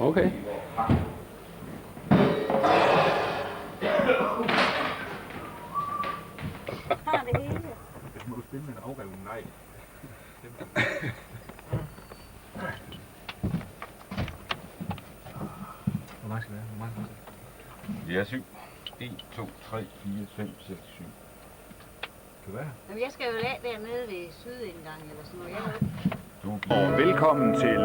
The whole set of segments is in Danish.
Okay. Har det hele. Må du spille med en afrevne nej? Hvor meget skal det være? Hvor meget skal det være? Ja, 7. 1, 2, 3, 4, 5, 6, 7. Kan det være? Jamen, jeg skal jo af dernede ved sydindgangen eller sådan noget. Og velkommen til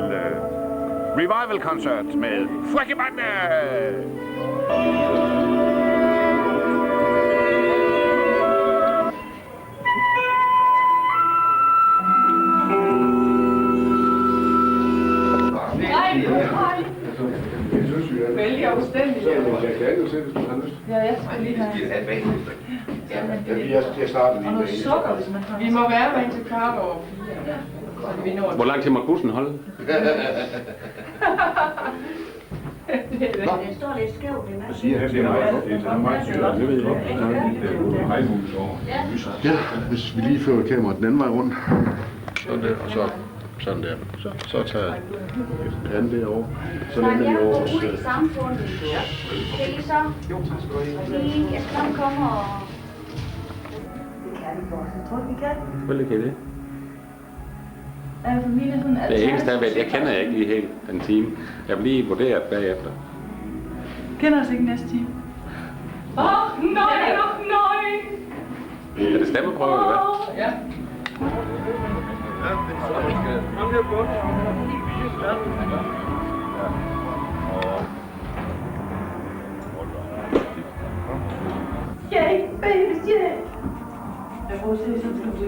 Revival-koncert med Frække Bande! Vældig afstændigt. Jeg kan jo se, hvis du har lyst. Ja, jeg skal lige have. Jamen, det er Jeg starter lige. og noget sukker, hvis man har. Vi må være med til kvart over 4. Hvor lang tid må bussen holde? Det står lidt skævt i Jeg siger, at det er meget syret. Det ved jeg godt. Det er regnhus over. Ja, hvis vi lige fører kameraet den anden vej rundt. Sådan der, og så sådan der. Så tager jeg den anden derovre. Så lander vi over os. i samfundet. Kan I så? Lige, jeg skal nok komme og... Det kan vi godt. Jeg tror, vi kan. Selvfølgelig kan det. Er familien sådan Det eneste er, at jeg kender ikke lige helt den time. Jeg vil lige vurdere bagefter. Kender os ikke næste time. Nej. Er det stemmeprøve, eller hvad? Ja. Yay, baby, yay! Jeg prøver at se, sådan skal du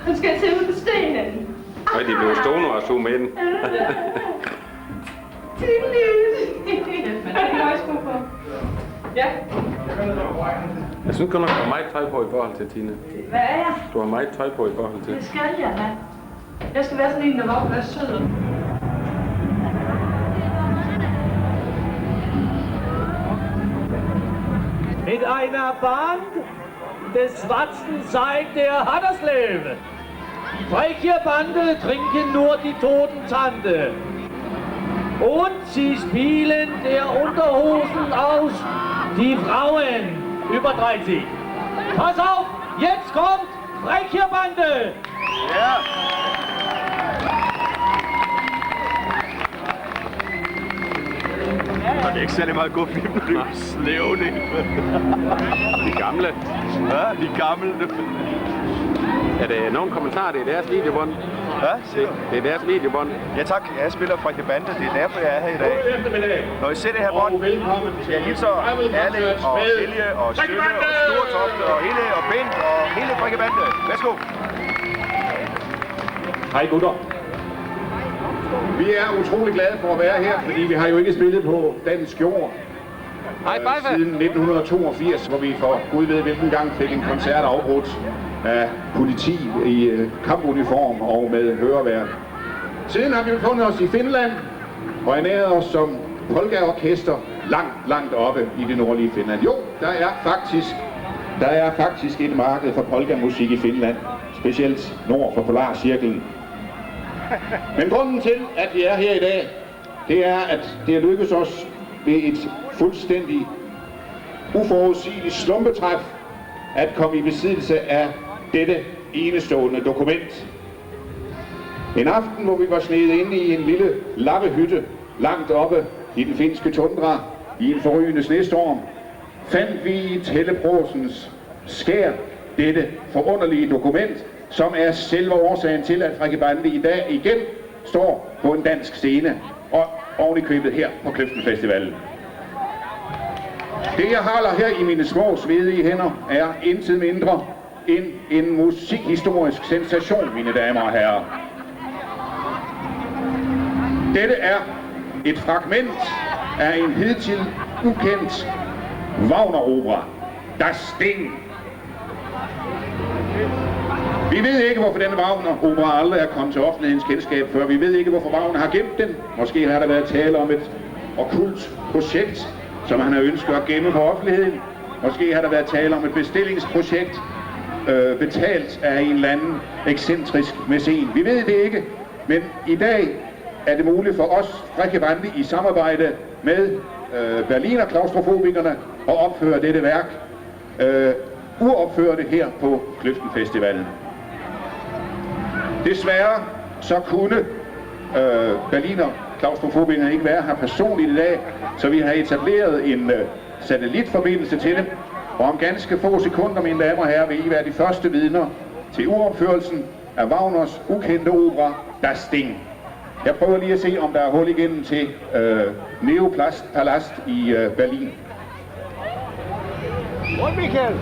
Nu skal jeg se ud på stenen. Og de blev stående og zoome ind. Tidligt! Men det kan jeg også gå på. Ja. Jeg synes godt nok, du har meget tøj på i forhold til, Tine. Hvad er jeg? Du har meget tøj på i forhold til. Det skal jeg have. Jeg skal være sådan en, der var på være sød. Mit einer Band des schwarzen Zeit der Hatterslev. Freche Bande trinken nur die toten Tante. Und sie spielen der Unterhosen aus die Frauen über 30. Pass auf, jetzt kommt Freche Bande! Ja! Og det er ikke særlig meget god film, det er slævning. De gamle. Ja, de gamle. Er det nogen kommentarer? Det er deres videobånd. Ja, siger du? Det er deres videobånd. Ja tak, jeg spiller Frække Bande, det er derfor jeg er her i dag. Når I ser det her bånd, jeg hilser alle og Helge og Sønne og Stortofte og Helle og Bent og hele Frække Bande. Værsgo. Hej gutter. Vi er utrolig glade for at være her, fordi vi har jo ikke spillet på dansk jord siden 1982, hvor vi for gud ved hvilken gang fik en koncert afbrudt af politi i kampuniform og med høreværn. Siden har vi befundet os i Finland og ernæret os som polkaorkester langt oppe i det nordlige Finland. Jo, der er faktisk et marked for polkamusik i Finland, specielt nord for Polarcirklen. Men grunden til, at vi er her i dag, det er, at det er lykkedes os ved et fuldstændig uforudsigeligt slumpetræf at komme i besiddelse af dette enestående dokument. En aften, hvor vi var snedet inde i en lille lappehytte langt oppe i den finske tundra i en forrygende snestorm, fandt vi i Tellebrosens skær dette forunderlige dokument, som er selve årsagen til, at Frække Bande i dag igen står på en dansk scene og oven i købet her på Kløften Festivalen. Det jeg holder her i mine små svedige hænder er intet mindre end en musikhistorisk sensation, mine damer og herrer. Dette er et fragment af en hidtil ukendt Wagner-opera, Das Sting. Vi ved ikke, hvorfor denne Wagner-opera aldrig er kommet til offentlighedens kendskab før. Vi ved ikke, hvorfor Wagner har gemt den. Måske har der været tale om et okkult projekt, som han har ønsket at gemme for offentligheden. Måske har der været tale om et bestillingsprojekt, betalt af en eller anden ekscentrisk mæcen. Vi ved det ikke, men i dag er det muligt for os Frække Bande i samarbejde med Berliner klaustrofobikerne at opføre dette værk, uopføre det her på Kløften Festivalen. Desværre så kunne Berliner klaustrofobikerne ikke være her personligt i dag, så vi har etableret en satellitforbindelse til dem. Og om ganske få sekunder, mine damer og herrer, vil I være de første vidner til uopførelsen af Wagners ukendte opera, Das Ding. Jeg prøver lige at se, om der er hul igennem til Neopalast i Berlin. Hol Michael!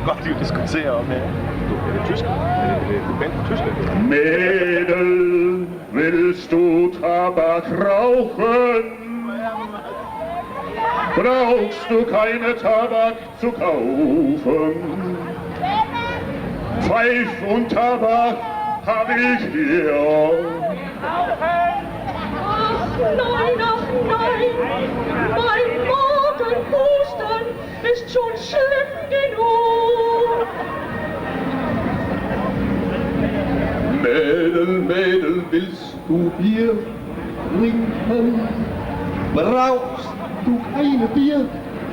godt jo diskutere om her. Er det tysk? Er det tysk? Mädel, willst du Tabak rauchen? Brauchst du keine Tabak zu kaufen? Pfeif und Tabak hab ich hier. Ach nein, mein Morgenhusten ist schon schlimm genug. Mädel, Mädel, willst du Bier trinken? Brauchst du keine Bier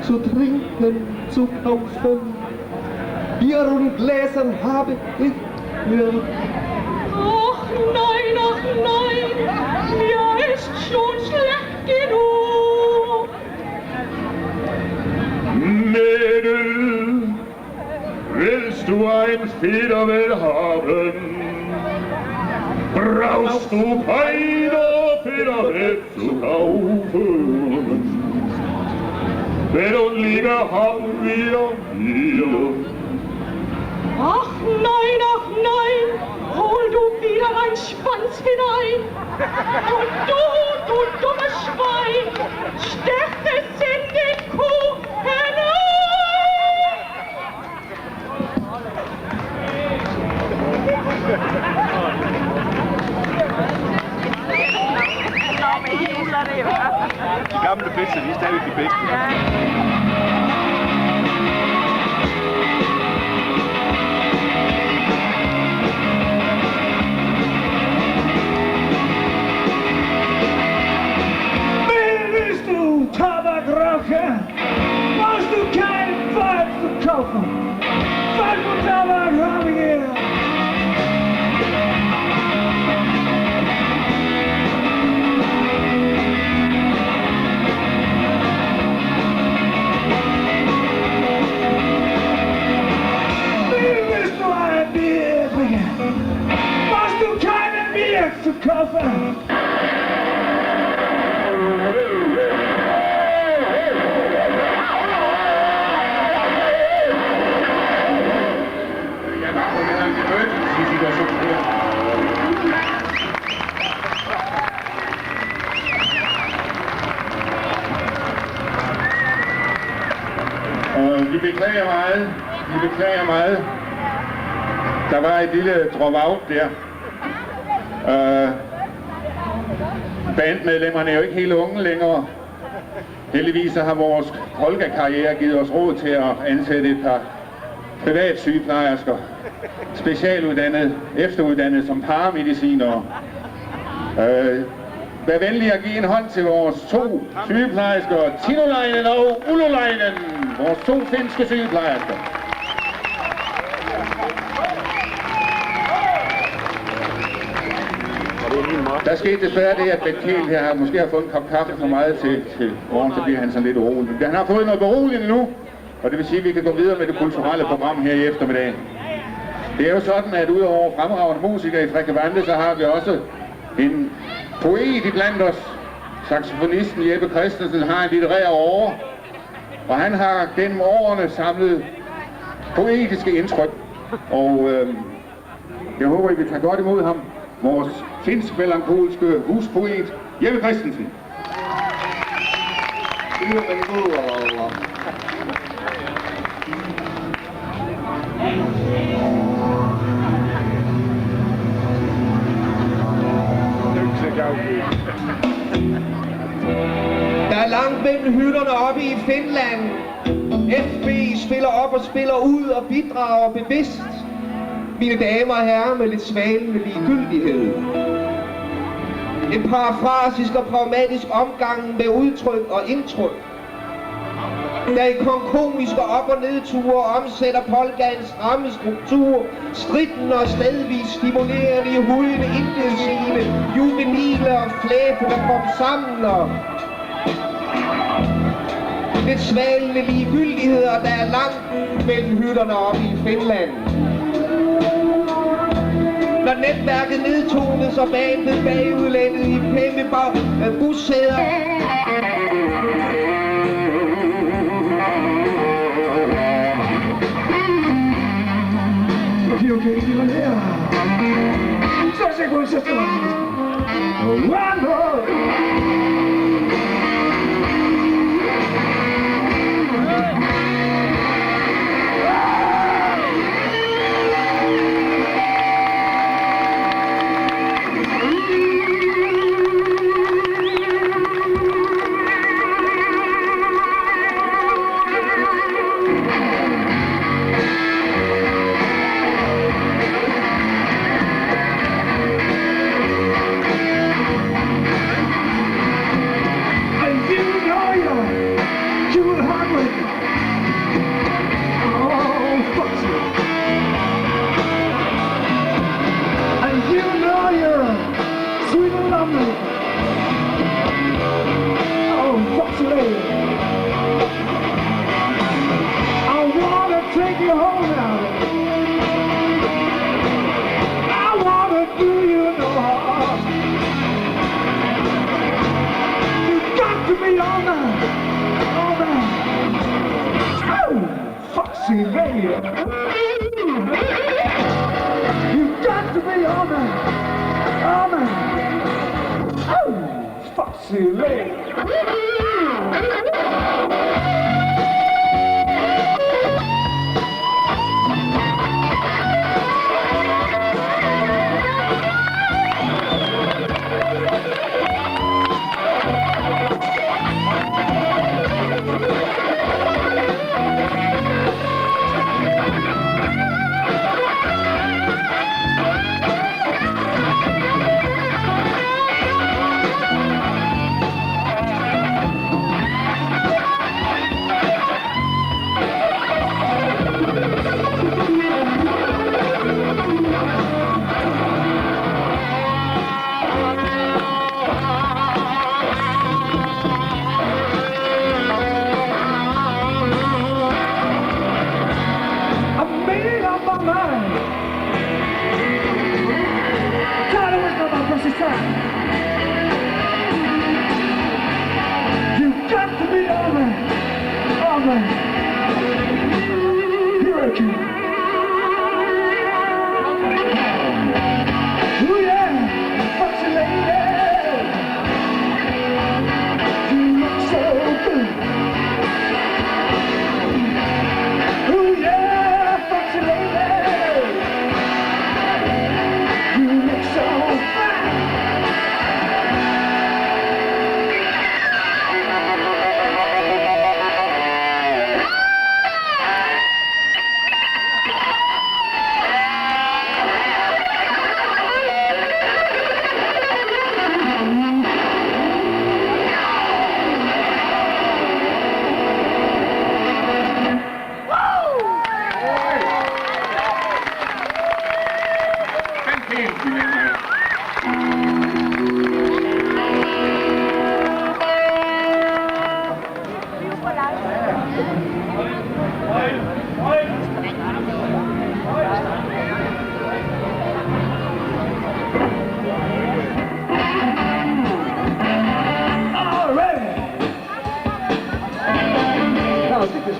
zu trinken, zu kaufen? Bier und Gläsern habe ich mir. Ach nein, mir ist schon schlecht genug. Mädel, willst du ein Federwell haben? Brauchst du keine Federwell zu kaufen? Fell und Liebe haben wir hier. Ach nein, hol du wieder ein Schwanz hinein. Und du dummes Schwein, steck es in die Kuh hinein. De gamle bedste, de er stadig de bedste. Willst du Tabak rauchen? Brauchst du keinen Pfeif zu kaufen? Pfeif und Tabak habe ich hier. Willst du ein Bier trinken? Brauchst du kein Bier zu kaufen? Vi beklager meget. Der var et lille drop-out der. Bandmedlemmerne er jo ikke helt unge længere. Heldigvis har vores Holga-karriere givet os råd til at ansætte et par privatsygeplejersker, specialuddannet, efteruddannet som paramedicinere. Vær venlig at give en hånd til vores 2 sygeplejersker, Tinolainen og Ulolainen, vores 2 finske sygeplejersker. Der skete desværre det, at Bent Kiel her måske har fået en kop kaffe for meget til morgen, så bliver han sådan lidt urolig. Han har fået noget beroligende nu, og det vil sige, at vi kan gå videre med det kulturelle program her i eftermiddag. Det er jo sådan, at udover fremragende musikere i Frækkevande, så har vi også en poet iblandt os. Saxofonisten Jeppe Christensen har en litterær åre, og han har gennem årene samlet poetiske indtryk. Og jeg håber, I vil tage godt imod ham. Vores finsk-melankolske huspoet, Jeppe Christensen. Der er langt mellem hytterne oppe i Finland. FB spiller op og spiller ud og bidrager bevidst. Mine damer og herrer, med lidt svalende ligegyldighed. En parafrasisk og pragmatisk omgang med udtryk og indtryk, der i komiske op- og nedture omsætter polkaens ramme struktur, stritten og stedvis stimulerende i hudene, intensivne, juvenile og flæbe, der kom sammen og lidt svalende ligegyldigheder, der er langt mellem hytterne oppe i Finland. Når netværket nedtones og bandet bagudlændet i pæmme bussæder. Okay, det var her. Så se på søster.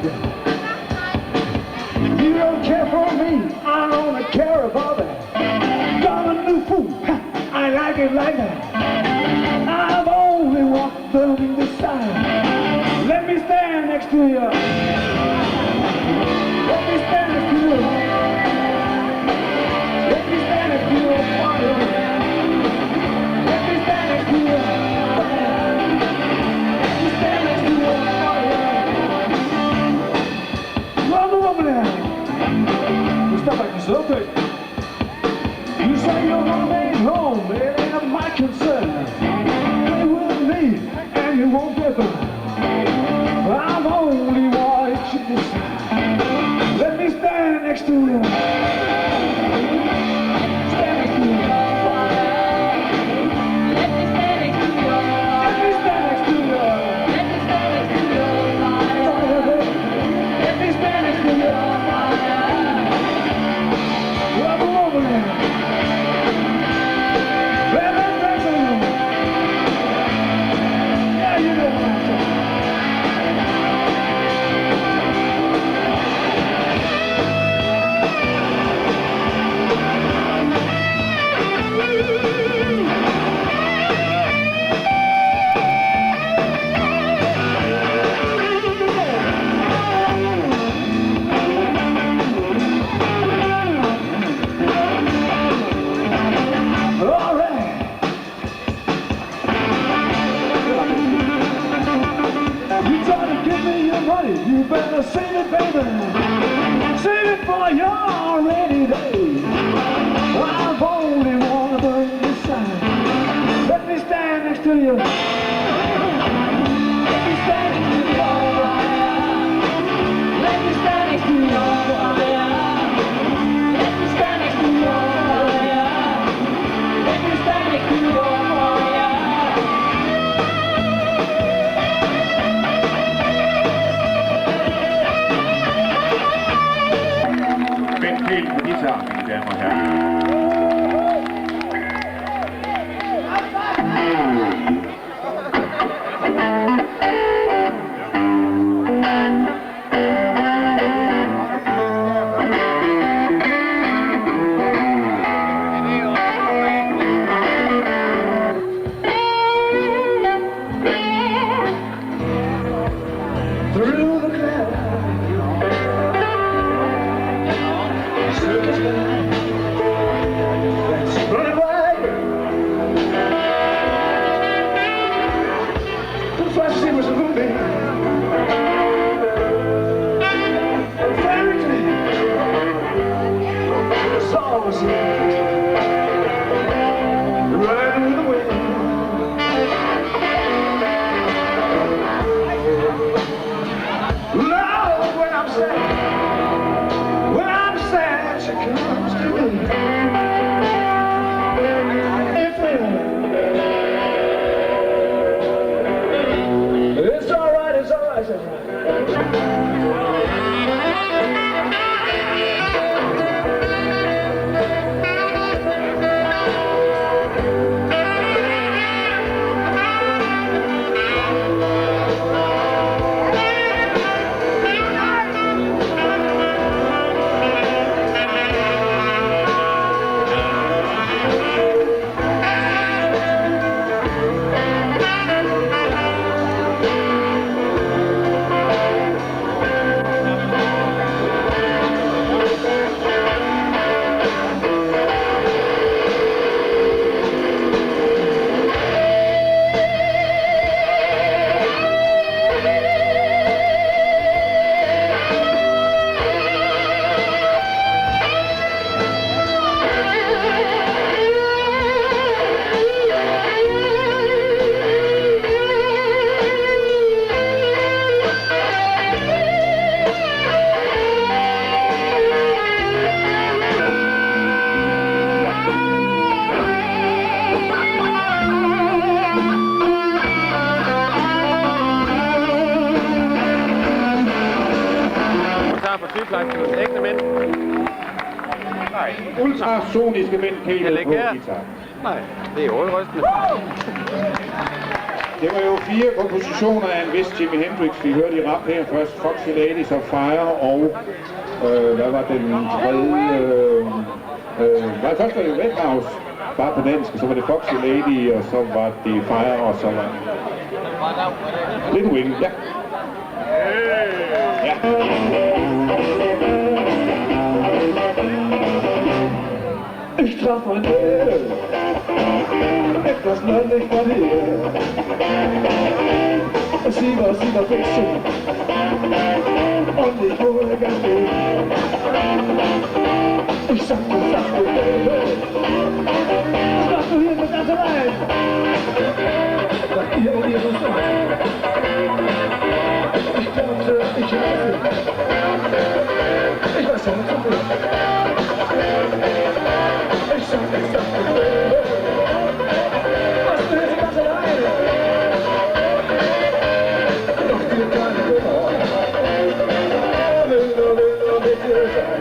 You don't care for me, I only care about that. Got a new fool, I like it like that. I'm only one building this side. Let me stand next to you. Let me stand next to you. Let me stand next to you. Let me stand next to you. Let me stand next to you. Run the woman out. You stop like this, okay? You say your home ain't home, it ain't my concern. Stay with me, and you won't get them. I'm only watching this side. Let me stand next to you. Stand next to you. Let me stand next to you. Let me stand next to you. Let me stand next to you. Let me stand next to you. Rub over there. Let me stand next to you. Yeah, you know what I'm saying. You better save it, baby. Save it for your rainy day. I've only wanna bring this side. Let me stand next to you. Let me stand next to you. Let me stand next to you. Let me stand next to you. Let me stand next to you. Helt på guitar, mine damer og herrer. Ultrasoniske mænd kan I på guitar. Nej, det er overrystende. Det var jo 4 kompositioner af en vis Jimi Hendrix. Vi hørte i rap her først. Foxy Ladies of Fire og... hvad var den tredje? Først var det Wethouse, bare på dansk, så var det Foxy Lady, og så var det Fire, og så var Little Wing, ja. Ja. Ich traf mein Leben, etwas nördlich von hier. Sie war Wechsel und ich wurde ganz gut. Ich sagte, Baby, machst du hier mit ganz allein? Sagt ihr und ihr so ich dachte, ich hätte ich war schon zu früh. Ich sagte, Baby, machst du hier ganz allein? Doch dir keine Nummer, will nur mit dir sein.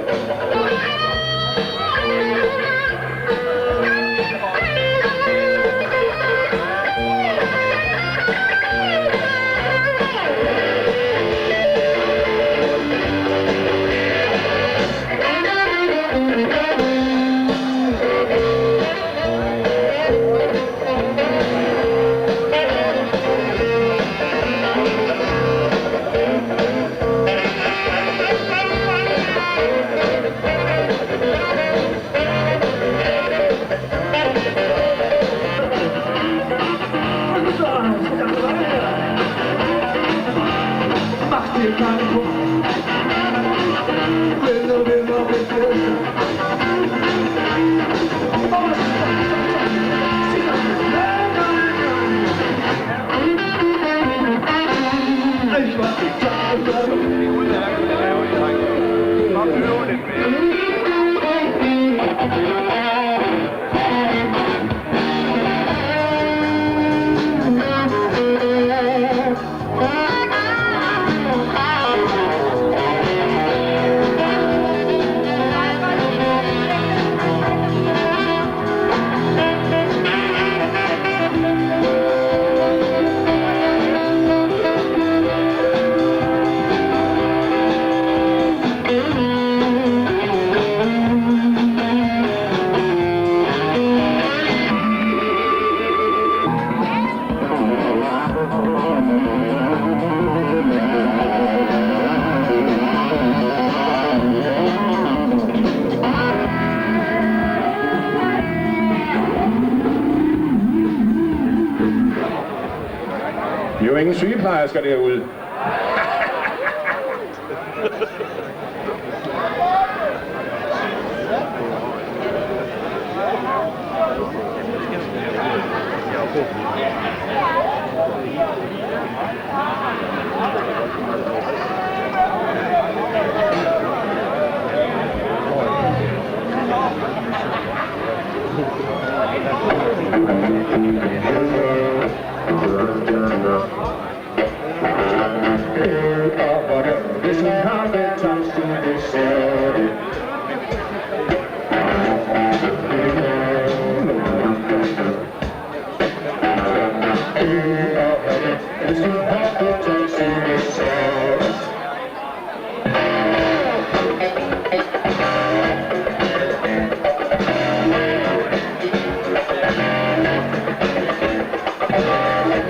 Vi er jo ingen sygeplejersker derude.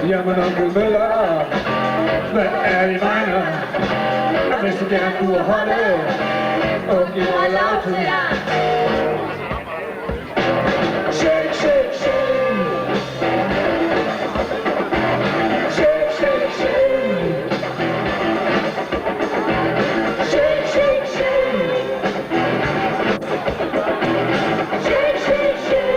Jamen onkel Møller, hvad er I regner? Hvis du gerne kunne holde og give mig lov til shake, shake, shake. Shake, shake, shake. Shake, shake, shake. Shake, shake, shake.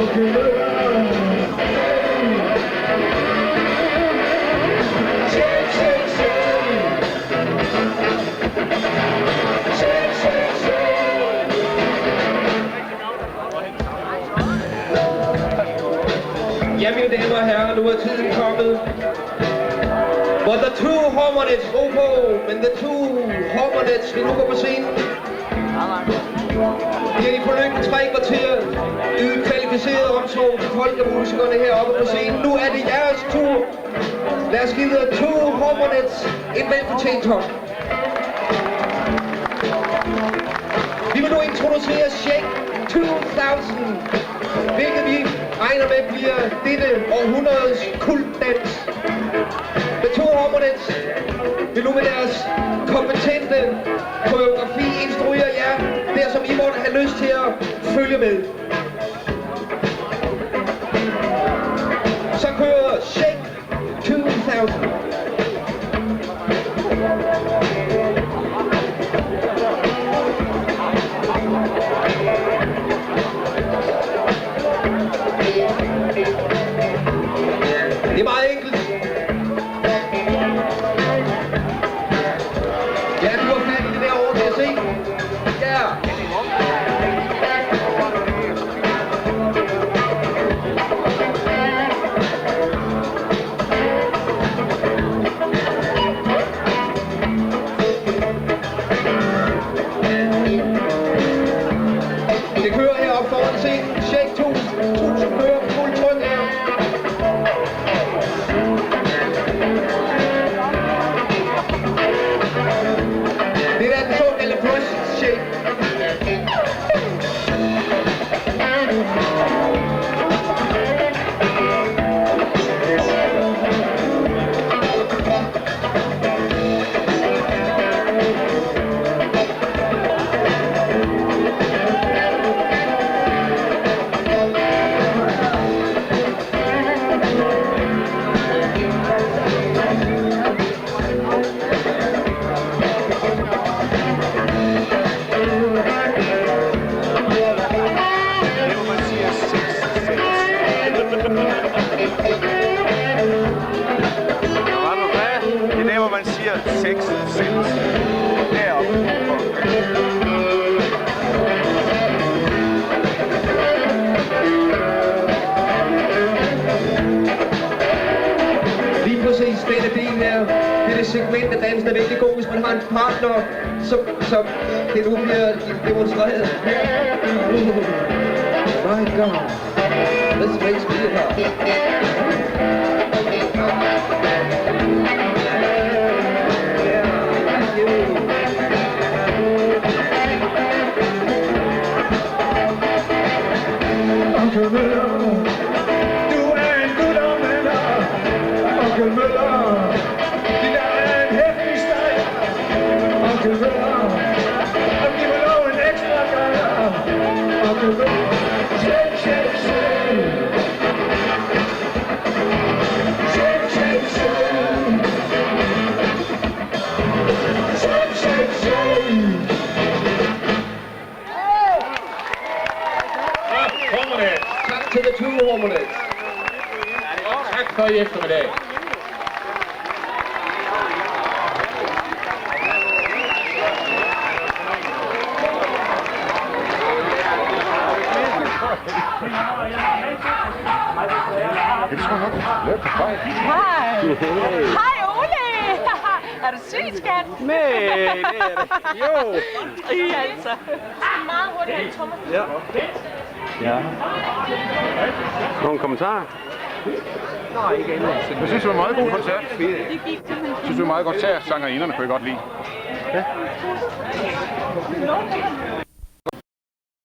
Ja, mine damer og herrer, nu er tiden kommet, hvor The Two Hormonets ro på, men The Two Hormonets vil nu gå på scenen. De har i forløbende 3 kvarter ydet kvalificeret omsorg til folkemusikerne heroppe på scenen. Nu er det jeres tur. Lad os give The Two Hormonets en velfortjent hånd. Vi vil nu introducere Shake 2000, hvilket vi regner med bliver dette århundredes kultdans. The Two Hormonets vil nu med deres kompetente koreografi instruere jer, der som I måtte have lyst til at følge med. Så kører Shake 2000. Det er meget enkelt. Ja, du har fat i det derovre, kan jeg se. Ja. Det kører heroppe foran scenen. Shake 2000 kører på fuld tryk her. Det er den såkaldte breast shake. Det er der, hvor man siger 6 cent. Deroppe. Lige præcis denne del her, det er det segment af dansen, der er virkelig god, hvis man har en partner, som det nu bliver demonstreret. My God, this makes me hot. Onkel Møller, du er en guddommer. Onkel Møller, det der er en hæftig steg. Onkel Møller, og giv mig lov en ekstra gang. Onkel Møller, shake, shake, shake. Shake, shake, shake. Shake, shake, shake. Tak til The Two Hormonets. Tak for i eftermiddag. Hej Ole! Er du syg, skat? Nej, det er det. Jo. Altså. Meget hurtigt, Thomas. Ja. Ja. Nogle kommentarer? Nej, ikke endnu. Jeg synes, det var en meget god koncert. Jeg synes, det var meget godt. Sangerinerne kunne jeg godt lide. Ja.